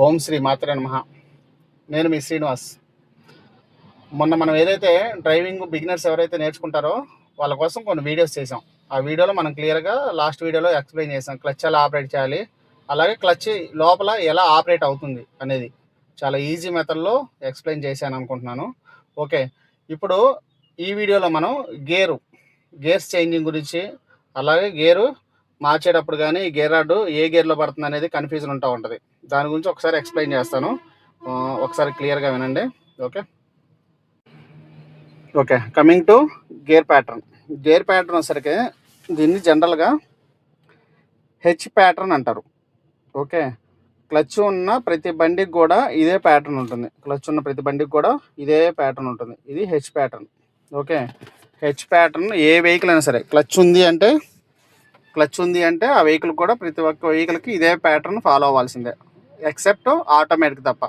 ఓం శ్రీ మాత్రే నమః. నేను మీ శ్రీనివాస్. మొన్న మనం ఏదైతే డ్రైవింగ్ బిగినర్స్ ఎవరైతే నేర్చుకుంటారో వాళ్ళ కోసం కొన్ని వీడియోస్ చేసాం. ఆ వీడియోలో మనం క్లియర్గా లాస్ట్ వీడియోలో ఎక్స్ప్లెయిన్ చేసాం క్లచ్ ఎలా ఆపరేట్ చేయాలి, అలాగే క్లచ్ లోపల ఎలా ఆపరేట్ అవుతుంది అనేది చాలా ఈజీ మెథడ్లో ఎక్స్ప్లెయిన్ చేశాను అనుకుంటున్నాను. ఓకే, ఇప్పుడు ఈ వీడియోలో మనం గేర్స్ చేంజింగ్ గురించి, అలాగే గేరు మార్చేటప్పుడు కానీ గేర్ రాడ్ ఏ గేర్లో పడుతుంది అనేది కన్ఫ్యూజన్ ఉంటూ ఉంటుంది. దాని గురించి ఒకసారి ఎక్స్ప్లెయిన్ చేస్తాను, ఒకసారి క్లియర్గా వినండి. Okay, coming to gear pattern వచ్చేసరికి దీన్ని జనరల్గా హెచ్ ప్యాటర్న్ అంటారు. ఓకే, క్లచ్ ఉన్న ప్రతి బండికి కూడా ఇదే ప్యాటర్న్ ఉంటుంది. ఇది H pattern. Okay, H pattern ఏ వెహికల్ అయినా సరే క్లచ్ ఉంది అంటే ఆ వెహికల్ కూడా ప్రతి ఒక్క వెహికల్కి ఇదే ప్యాటర్న్ ఫాలో అవ్వాల్సిందే, ఎక్సెప్ట్ ఆటోమేటిక్ తప్ప.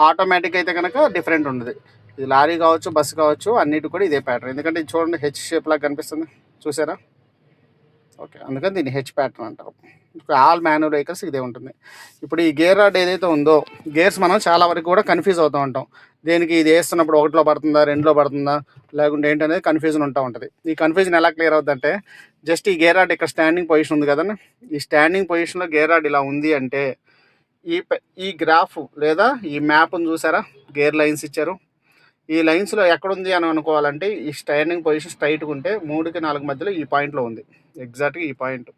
ఆటోమేటిక్ అయితే కనుక డిఫరెంట్ ఉంటుంది. ఇది లారీ కావచ్చు, బస్సు కావచ్చు, అన్నిటి కూడా ఇదే ప్యాటర్న్. ఎందుకంటే ఇది చూడండి, హెచ్ షేప్ లాగా కనిపిస్తుంది, చూసారా? ఓకే, అందుకని దీన్ని హెచ్ ప్యాటర్న్ అంటారు. ఆల్ మాన్యువల్ వెహికల్స్ ఇదే ఉంటుంది. ఇప్పుడు ఈ గేర్ రాడ్ ఏదైతే ఉందో, గేర్స్ మనం చాలా వరకు కూడా కన్ఫ్యూజ్ అవుతూ ఉంటాం. దేనికి ఇది వేస్తున్నప్పుడు 1లో పడుతుందా, 2లో పడుతుందా, లేకుంటే ఏంటనేది కన్ఫ్యూజన్ ఉంటుంది. ఈ కన్ఫ్యూజన్ ఎలా క్లియర్ అవుతుందంటే, జస్ట్ ఈ గేర్ రాడ్ ఇక్కడ స్టాండింగ్ పొజిషన్ ఉంది కదండి, ఈ స్టాండింగ్ పొజిషన్లో గేర్ రాడ్ ఇలా ఉంది అంటే ఈ గ్రాఫ్ లేదా ఈ మ్యాప్ను చూసారా, గేర్ లైన్స్ ఇచ్చారు. ఈ లైన్స్లో ఎక్కడుంది అని అనుకోవాలంటే, ఈ స్టాండింగ్ పొజిషన్ స్ట్రైట్గా ఉంటే 3కి 4 మధ్యలో ఈ పాయింట్లో ఉంది. ఎగ్జాక్ట్గా ఈ పాయింట్.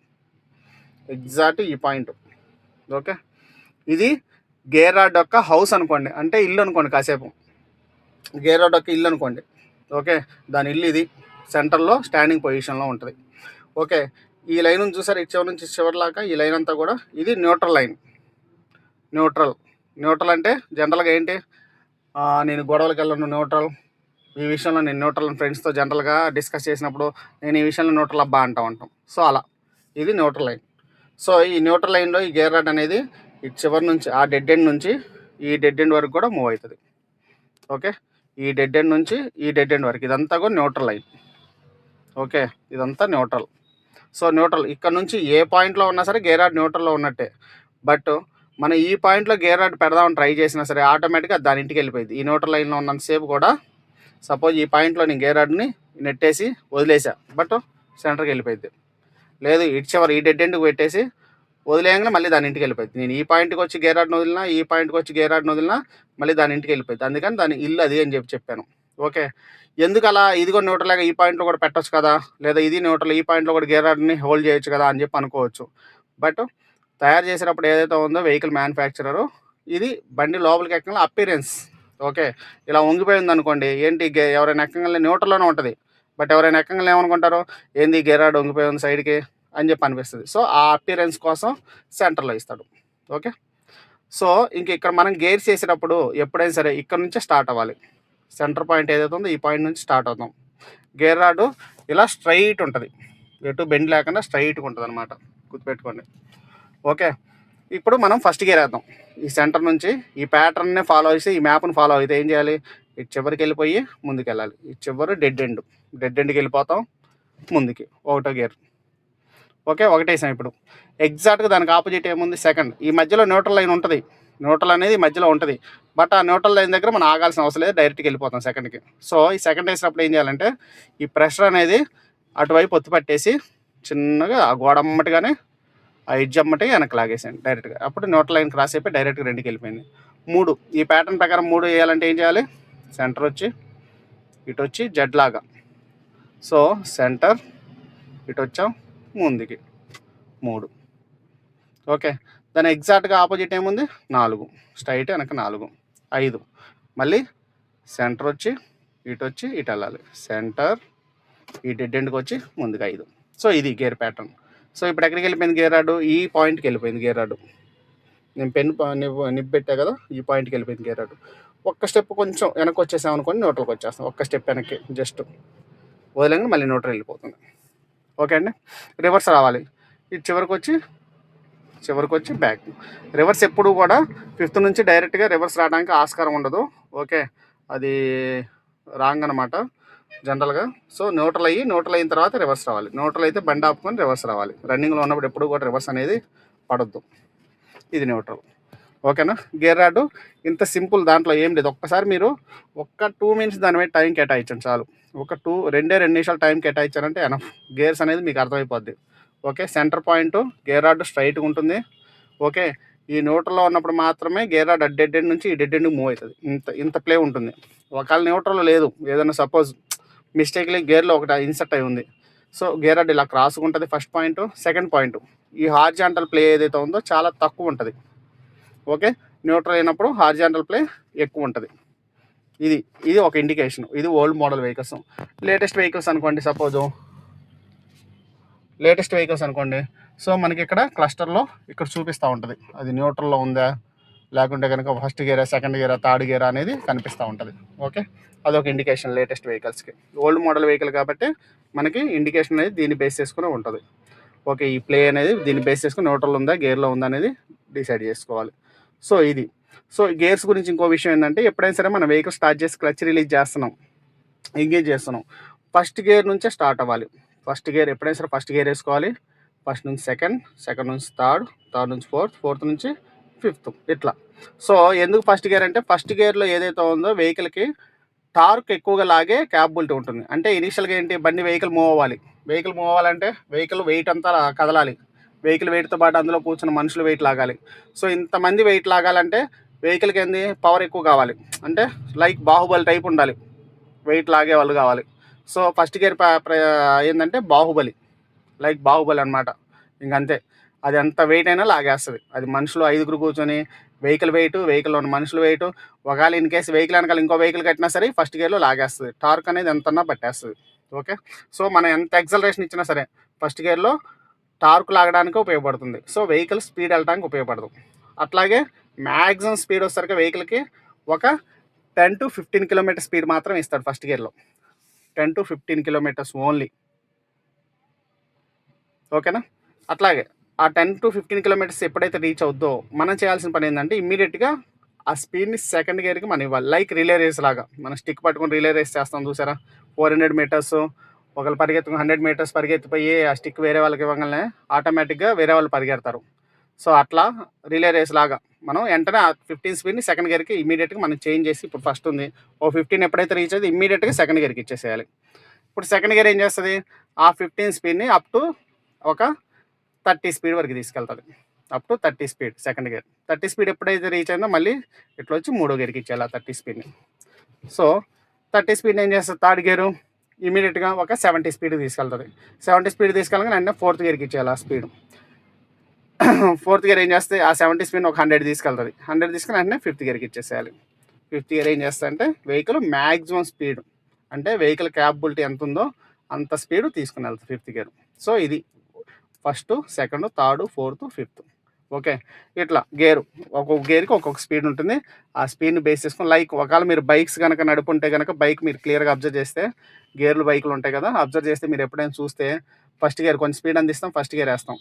ఓకే, ఇది గేర్ రాడ్ యొక్క హౌస్ అనుకోండి, అంటే ఇల్లు అనుకోండి. కాసేపు గేర్ రాడ్ యొక్క ఇల్లు అనుకోండి. ఓకే, దాని ఇల్లు ఇది సెంటర్లో స్టాండింగ్ పొజిషన్లో ఉంటుంది. ఓకే, ఈ లైన్ చూసారు, ఈ చివరి నుంచి చివరిలాగా ఈ లైన్ అంతా కూడా ఇది న్యూట్రల్ లైన్. న్యూట్రల్ అంటే జనరల్గా ఏంటి, నేను గొడవలకు వెళ్ళను న్యూట్రల్, ఈ విషయంలో నేను న్యూట్రల్ ఫ్రెండ్స్తో జనరల్గా డిస్కస్ చేసినప్పుడు నేను ఈ విషయంలో న్యూట్రల్ అబ్బా ఉంటాం. సో అలా ఇది న్యూట్రల్ లైన్. సో ఈ న్యూట్రల్ లైన్లో ఈ గేర్ రాడ్ అనేది ఈ చివరి నుంచి ఆ డెడ్ ఎండ్ నుంచి ఈ డెడ్ ఎండ్ వరకు కూడా మూవ్ అవుతుంది. ఓకే, ఈ డెడ్ ఎండ్ నుంచి ఈ డెడ్ ఎండ్ వరకు ఇదంతా కూడా న్యూట్రల్ లైన్. ఓకే, ఇదంతా న్యూట్రల్. సో న్యూట్రల్ ఇక్కడ నుంచి ఏ పాయింట్లో ఉన్నా సరే గేర్ రాడ్ న్యూట్రల్లో ఉన్నట్టే. బట్ మనం ఈ పాయింట్లో గేర్ రాడ్ పెడదామని ట్రై చేసినా సరే ఆటోమేటిక్గా దాని ఇంటికి వెళ్ళిపోయింది. ఈ న్యూట్రల్ లైన్లో ఉన్నంతసేపు కూడా సపోజ్ ఈ పాయింట్లో నేను గేర్ రాడ్ని నెట్టేసి వదిలేసా, బట్ సెంటర్కి వెళ్ళిపోయింది. లేదు, ఇటు చివరి ఈ డెడ్ ఎండ్కి పెట్టేసి వదిలేయంగానే మళ్ళీ దాని ఇంటికి వెళ్ళిపోయింది. నేను ఈ పాయింట్కి వచ్చి గేర్ రాడ్ని వదిలినా, ఈ పాయింట్కి వచ్చి గేర్ రాడ్ని వదిలినా మళ్ళీ దాని ఇంటికి వెళ్ళిపోయింది. అందుకని దాని ఇల్లు అది అని చెప్పాను. ఓకే, ఎందుకు అలా, ఇది కూడా న్యూట్రల్గా ఈ పాయింట్లో కూడా పెట్టచ్చు కదా, లేదా ఇది న్యూట్రల్ ఈ పాయింట్లో కూడా గేర్ రాడ్ని హోల్డ్ చేయొచ్చు కదా అని చెప్పి అనుకోవచ్చు. బట్ తయారు చేసేటప్పుడు ఏదైతే ఉందో వెహికల్ మ్యానుఫ్యాక్చరరు, ఇది బండి లోపలికి ఎక్కగానే అపీరెన్స్. ఓకే, ఇలా వంగిపోయింది అనుకోండి, ఏంటి ఎవరైనా ఎక్కగానే న్యూట్రల్లోనే ఉంటుంది. బట్ ఎవరైనా ఎక్కగానే ఏమనుకుంటారు, ఏంది గేర్ రాడ్ వంగిపోయి ఉంది సైడ్కి అని చెప్పి అనిపిస్తుంది. సో ఆ అపీరెన్స్ కోసం సెంటర్లో ఇస్తాడు. ఓకే, సో ఇంక ఇక్కడ మనం గేర్స్ చేసేటప్పుడు ఎప్పుడైనా సరే ఇక్కడ నుంచే స్టార్ట్ అవ్వాలి. సెంటర్ పాయింట్ ఏదైతే ఉందో ఈ పాయింట్ నుంచి స్టార్ట్ అవుతాం. గేర్ రాడ్ ఇలా స్ట్రైట్ ఉంటుంది, ఎటు బెండ్ లేకుండా స్ట్రైట్గా ఉంటుంది అనమాట, గుర్తుపెట్టుకోండి. ఓకే, ఇప్పుడు మనం ఫస్ట్ గేర్ వేద్దాం. ఈ సెంటర్ నుంచి ఈ ప్యాటర్న్ని ఫాలో చేసి ఈ మ్యాప్ని ఫాలో అయితే ఏం చేయాలి, ఈ చివరికి వెళ్ళిపోయి ముందుకు వెళ్ళాలి. ఈ చివరి డెడ్ ఎండ్కి వెళ్ళిపోతాం ముందుకి, ఒకటో గేర్. ఓకే, ఒకటేసాం. ఇప్పుడు ఎగ్జాక్ట్గా దానికి ఆపోజిట్ ఏముంది, సెకండ్. ఈ మధ్యలో న్యూట్రల్ లైన్ ఉంటుంది, న్యూట్రల్ అనేది మధ్యలో ఉంటుంది. బట్ ఆ న్యూట్రల్ లైన్ దగ్గర మనం ఆగాల్సిన అవసరం లేదు, డైరెక్ట్గా వెళ్ళిపోతాం సెకండ్కి. సో ఈ సెకండ్ వేసినప్పుడు ఏం చేయాలంటే, ఈ ప్రెషర్ అనేది అటువైపు ఒత్తి పట్టేసి చిన్నగా ఆ గోడ అమ్మటిగానే ఆ ఎడ్జ్ అమ్మటి వెనక్కి లాగేసాను డైరెక్ట్గా. అప్పుడు న్యూట్రల్ లైన్ క్రాస్ అయిపోయి డైరెక్ట్గా 2కి వెళ్ళిపోయింది. 3 ఈ ప్యాటర్న్ ప్రకారం 3 వేయాలంటే ఏం చేయాలి, సెంటర్ వచ్చి ఇటు వచ్చి జెడ్ లాగా. సో సెంటర్ ఇటు వచ్చాం ముందుకి 3. ఓకే, దాని ఎగ్జాక్ట్గా ఆపోజిట్ ఏముంది, 4 స్ట్రైట్ వెనక 4. 5 మళ్ళీ సెంటర్ వచ్చి ఇటు వెళ్ళాలి, సెంటర్ ఈ డెడ్ ఎండ్కి వచ్చి ముందుకు 5. సో ఇది గేర్ ప్యాటర్న్. సో ఇప్పుడు ఎక్కడికి వెళ్ళిపోయింది గేర్ రాడ్, ఈ పాయింట్కి వెళ్ళిపోయింది గేర్ రాడ్. నేను నిప్పు పెట్టా కదా, ఈ పాయింట్కి వెళ్ళిపోయింది గేర్ రాడ్. ఒక్క స్టెప్ కొంచెం వెనక్కి వచ్చేసాం అనుకోండి, న్యూట్రల్కి వచ్చేస్తాం. ఒక్క స్టెప్ వెనక్కి జస్ట్ వదిలేంగా మళ్ళీ న్యూట్రల్ వెళ్ళిపోతుంది. ఓకే అండి, రివర్స్ రావాలి. ఇది చివరికి వచ్చి బ్యాక్. రివర్స్ ఎప్పుడు కూడా 5th నుంచి డైరెక్ట్గా రివర్స్ రావడానికి ఆస్కారం ఉండదు. ఓకే, అది రాంగ్ అనమాట జనరల్గా. సో న్యూట్రల్ అయిన తర్వాత రివర్స్ రావాలి. న్యూట్రల్ అయితే బండి ఆపుకొని రివర్స్ రావాలి. రన్నింగ్లో ఉన్నప్పుడు ఎప్పుడు కూడా రివర్స్ అనేది పడొద్దు. ఇది న్యూట్రల్. ఓకేనా. గేర్ రాడ్ ఇంత సింపుల్, దాంట్లో ఏం లేదు. ఒక్కసారి మీరు ఒక్క 2 మినిట్స్ దాని మీద టైం కేటాయించండి చాలు. ఒక 2 నిమిషాలు టైం కేటాయించారంటే ఎనఫ్. గేర్స్ అనేది మీకు అర్థమైపోద్ది. Okay, centre point gear rod స్ట్రైట్గా ఉంటుంది. ఓకే, ఈ న్యూట్రల్లో ఉన్నప్పుడు మాత్రమే గేర్ రాడ్ డెడ్ ఎండ్ నుంచి ఈ డెడ్ ఎండ్కి మూవ్ అవుతుంది. ఇంత ప్లే ఉంటుంది. ఒకవేళ న్యూట్రల్లో లేదు, ఏదైనా సపోజ్ మిస్టేక్లీ గేర్లో ఒకటి ఇన్సర్ట్ అయి ఉంది, సో గేర్ రాడ్ ఇలా క్రాస్గా ఉంటుంది ఫస్ట్ పాయింట్. సెకండ్ పాయింట్, ఈ హార్జాంటల్ ప్లే ఏదైతే ఉందో చాలా తక్కువ ఉంటుంది. ఓకే, న్యూట్రల్ అయినప్పుడు హార్జాంటల్ ప్లే ఎక్కువ ఉంటుంది. ఇది ఒక ఇండికేషన్. ఇది old model vehicles. Latest vehicles అనుకోండి, సో మనకి ఇక్కడ క్లస్టర్లో ఇక్కడ చూపిస్తూ ఉంటుంది అది న్యూట్రల్లో ఉందా, లేకుంటే కనుక ఫస్ట్ గేరా, సెకండ్ గేరా, థర్డ్ గేరా అనేది కనిపిస్తూ ఉంటుంది. ఓకే, అదొక ఇండికేషన్ లేటెస్ట్ వెహికల్స్కి. ఓల్డ్ మోడల్ వెహికల్ కాబట్టి మనకి ఇండికేషన్ అనేది దీన్ని బేస్ చేసుకుని ఉంటుంది. ఓకే, ఈ ప్లే అనేది దీన్ని బేస్ చేసుకుని న్యూట్రల్ ఉందా, గేర్లో ఉందా అనేది డిసైడ్ చేసుకోవాలి. సో ఇది. సో గేర్స్ గురించి ఇంకో విషయం ఏంటంటే, ఎప్పుడైనా సరే మన వెహికల్ స్టార్ట్ చేసి క్లచ్ రిలీజ్ చేస్తున్నాం, ఎంగేజ్ చేస్తున్నాం, ఫస్ట్ గేర్ నుంచే స్టార్ట్ అవ్వాలి. ఫస్ట్ గేర్ ఎప్పుడైనా సరే ఫస్ట్ గేర్ వేసుకోవాలి. ఫస్ట్ నుంచి సెకండ్ నుంచి థర్డ్ నుంచి ఫోర్త్ నుంచి ఫిఫ్త్, ఇట్లా. సో ఎందుకు ఫస్ట్ గేర్ అంటే, ఫస్ట్ గేర్లో ఏదైతే ఉందో వెహికల్కి టార్క్ ఎక్కువగా లాగే క్యాపబిలిటీ ఉంటుంది. అంటే ఇనీషియల్గా ఏంటి, వెహికల్ మూవ్ అవ్వాలంటే వెహికల్ వెయిట్ అంతా కదలాలి. వెహికల్ వెయిట్తో పాటు అందులో కూర్చున్న మనుషులు వెయిట్ లాగాలి. సో ఇంతమంది వెయిట్ లాగాలంటే వెహికల్కి ఏంది, పవర్ ఎక్కువ కావాలి. అంటే లైక్ బాహుబలి టైప్ ఉండాలి, వెయిట్ లాగే వాళ్ళు కావాలి. సో ఫస్ట్ గేర్ ఏంటంటే బాహుబలి, లైక్ బాహుబలి అనమాట. ఇంకంతే, అది ఎంత వెయిట్ అయినా లాగేస్తుంది. అది మనుషులు 5 కూర్చొని వెహికల్లో ఉన్న మనుషులు వెయిట్, ఒకవేళ ఇన్ కేసు వెహికల్ వెనకాల ఇంకో వెహికల్ కట్టినా సరే ఫస్ట్ గేర్లో లాగేస్తుంది. టార్క్ అనేది ఎంతన్నా పట్టేస్తుంది. ఓకే, సో మనం ఎంత ఎక్సలరేషన్ ఇచ్చినా సరే ఫస్ట్ గేర్లో టార్క్ లాగడానికి ఉపయోగపడుతుంది. సో వెహికల్ స్పీడ్ వెళ్ళడానికి ఉపయోగపడదు. అట్లాగే మ్యాక్సిమం స్పీడ్ వచ్చేసరికి వెహికల్కి ఒక 10 to 15 కిలోమీటర్ స్పీడ్ మాత్రం ఇస్తాడు ఫస్ట్ గేర్లో. 10 to 15 కిలోమీటర్స్ ఓన్లీ. ఓకేనా. అట్లాగే ఆ 10 to 15 కిలోమీటర్స్ ఎప్పుడైతే రీచ్ అవుద్దో మనం చేయాల్సిన పని ఏంటంటే, ఇమ్మీడియట్గా ఆ స్పీడ్ని సెకండ్ గేర్కి మనం ఇవ్వాలి. లైక్ రిలే రేస్ లాగా, మనం స్టిక్ పట్టుకొని రిలే రేస్ చేస్తాం చూసారా, 400 మీటర్స్, ఒకళ్ళు పరిగెత్తుకుని 100 మీటర్స్ పరిగెత్తిపోయి ఆ స్టిక్ వేరే వాళ్ళకి ఇవ్వగానే ఆటోమేటిక్గా వేరే వాళ్ళు పరిగెడతారు. సో అట్లా రిలే రేస్ లాగా మనం వెంటనే ఆ 15 స్పీడ్ని సెకండ్ గేర్కి ఇమీడియట్గా మనం చేంజ్ చేసి, ఇప్పుడు ఫస్ట్ ఉంది 15 ఎప్పుడైతే రీచ్ అయితే ఇమీడియట్గా సెకండ్ గేర్కి ఇచ్చేసేయాలి. ఇప్పుడు సెకండ్ గేర్ ఏం చేస్తుంది, ఆ 15 స్పీడ్ని అప్ టు ఒక 30 స్పీడ్ వరకు తీసుకెళ్తుంది. Up to 30 speed second gear. 30 speed ఎప్పుడైతే రీచ్ అయిందో మళ్ళీ ఇట్లా వచ్చి మూడో గేర్కి ఇచ్చేయాలి ఆ 30 స్పీడ్ని. సో 30 స్పీడ్ని ఏం చేస్తుంది థర్డ్ గేరు, ఇమీడియట్గా ఒక 70 స్పీడ్ తీసుకెళ్తుంది. 70 స్పీడ్ తీసుకెళ్ళగానే వెంటనే ఫోర్త్ గేర్కి ఇచ్చేయాలి ఆ స్పీడ్. ఫోర్త్ గేర్ ఏం చేస్తే ఆ 70 స్పీడ్ ఒక 100 తీసుకెళ్తుంది. 100 తీసుకుని వెంటనే ఫిఫ్త్ గేర్కి ఇచ్చేసేయాలి. ఫిఫ్త్ గేర్ ఏం చేస్తా అంటే, వెహికల్ మ్యాక్సిమం స్పీడ్, అంటే వెహికల్ క్యాపబిలిటీ ఎంత ఉందో అంత స్పీడ్ తీసుకుని వెళ్తుంది ఫిఫ్త్ గేర్. సో ఇది first, second, third, fourth, fifth. Okay, ఇట్లా గేరు ఒక్కొక్క గేర్కి ఒక్కొక్క స్పీడ్ ఉంటుంది. ఆ స్పీడ్ని బేస్ చేసుకుని, లైక్ ఒకవేళ మీరు బైక్స్ కనుక నడుపుంటే కనుక బైక్ మీరు క్లియర్గా అబ్జర్వ్ చేస్తే, గేర్లు బైకులు ఉంటాయి కదా, అబ్జర్వ్ చేస్తే మీరు ఎప్పుడైనా చూస్తే ఫస్ట్ గేర్ కొంచెం స్పీడ్ అందిస్తాం, ఫస్ట్ గేర్ వేస్తాం,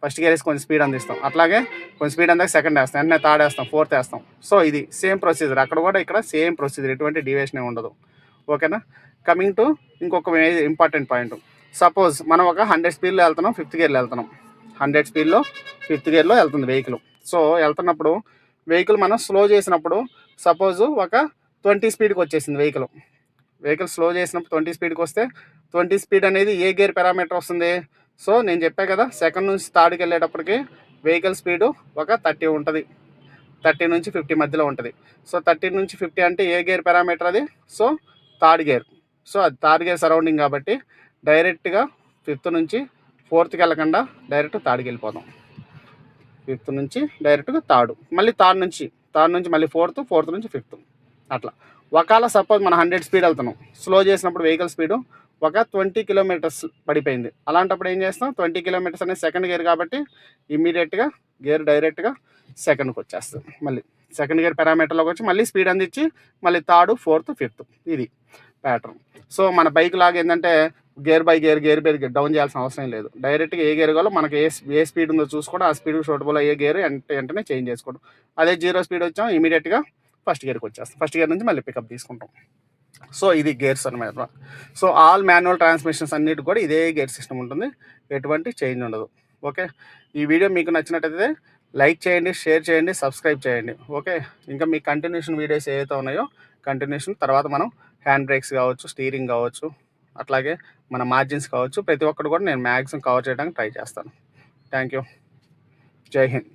ఫస్ట్ గేర్ వేసి కొంచెం స్పీడ్ అందిస్తాం, అట్లాగే కొంచెం స్పీడ్ అందాక సెకండ్ వేస్తాం, వెంటనే థర్డ్ వేస్తాం, ఫోర్త్ వేస్తాం. సో ఇది సేమ్ ప్రొసీజర్, అక్కడ కూడా ఇక్కడ సేమ్ ప్రొసీజర్, ఎటువంటి డివియేషన్ ఉండదు. ఓకేనా. కమింగ్ టు ఇంకొక ఇంపార్టెంట్ పాయింట్, సపోజ్ మనం ఒక 100 స్పీడ్లో వెళ్తున్నాం, ఫిఫ్త్ గేర్లో వెళ్తున్నాం, 100 స్పీడ్లో ఫిఫ్త్ గేర్లో వెళ్తుంది వెహికల్. సో వెళ్తున్నప్పుడు వెహికల్ మనం స్లో చేసినప్పుడు, సపోజ్ ఒక 20 స్పీడ్కి వచ్చేసింది వెహికల్ స్లో చేసినప్పుడు 20 స్పీడ్కి వస్తే, 20 స్పీడ్ అనేది ఏ గేర్ పారామీటర్ వస్తుంది. సో నేను చెప్పా కదా, సెకండ్ నుంచి థర్డ్కి వెళ్ళేటప్పటికి వెహికల్ స్పీడు ఒక 30 ఉంటుంది, 30 నుంచి 50 మధ్యలో ఉంటుంది. సో 30 నుంచి 50 అంటే ఏ గేర్ పారామీటర్ అది, సో థర్డ్ గేర్. సో అది థర్డ్ గేర్ సరౌండింగ్ కాబట్టి డైరెక్ట్గా ఫిఫ్త్ నుంచి ఫోర్త్కి వెళ్ళకుండా డైరెక్ట్ థర్డ్కి వెళ్ళిపోతాం. ఫిఫ్త్ నుంచి డైరెక్ట్గా థర్డ్, మళ్ళీ థర్డ్ నుంచి మళ్ళీ ఫోర్త్ నుంచి ఫిఫ్త్, అట్లా. ఒకవేళ సపోజ్ మనం 100 స్పీడ్ వెళ్తున్నాం, స్లో చేసినప్పుడు వెహికల్ స్పీడు ఒక 20 కిలోమీటర్స్ పడిపోయింది. అలాంటప్పుడు ఏం చేస్తాం, 20 కిలోమీటర్స్ అనేది సెకండ్ గేర్ కాబట్టి ఇమీడియట్గా గేర్ డైరెక్ట్గా సెకండ్కి వచ్చేస్తుంది. మళ్ళీ సెకండ్ గేర్ పారామీటర్లోకి వచ్చి మళ్ళీ స్పీడ్ అందించి మళ్ళీ థర్డ్, ఫోర్త్, ఫిఫ్త్, ఇది ప్యాటర్న్. సో మన బైక్ లాగా ఏంటంటే గేర్ బై గేర్ డౌన్ చేయాల్సిన అవసరం లేదు. డైరెక్ట్గా ఏ గేర్ కావాలో మనకి ఏ స్పీడ్ ఉందో చూసుకోవడం, ఆ స్పీడ్ సూటబుల్ అయ్యే గేర్ వెంటనే చేంజ్ చేసుకోవడం. అదే 0 స్పీడ్ వచ్చాం ఇమీడియట్గా ఫస్ట్ గేర్కి వచ్చేస్తాం, ఫస్ట్ గేర్ నుంచి మళ్ళీ పికప్ తీసుకుంటాం. సో ఇది గేర్స్ అనమాట. సో ఆల్ మాన్యువల్ ట్రాన్స్మిషన్స్ అన్నిటి కూడా ఇదే గేర్ సిస్టమ్ ఉంటుంది, ఎటువంటి చేంజ్ ఉండదు. ఓకే, ఈ వీడియో మీకు నచ్చినట్టయితే లైక్ చేయండి, షేర్ చేయండి, సబ్స్క్రైబ్ చేయండి. ఓకే, ఇంకా మీ కంటిన్యూషన్ వీడియోస్ ఏవైతే ఉన్నాయో కంటిన్యూషన్ తర్వాత మనం హ్యాండ్ బ్రేక్స్ కావచ్చు, స్టీరింగ్ కావచ్చు, అట్లాగే మన మార్జిన్స్ కావచ్చు, ప్రతి ఒక్కటి కూడా నేను మ్యాక్సిమం కవర్ చేయడానికి ట్రై చేస్తాను. Thank you. జై హింద్.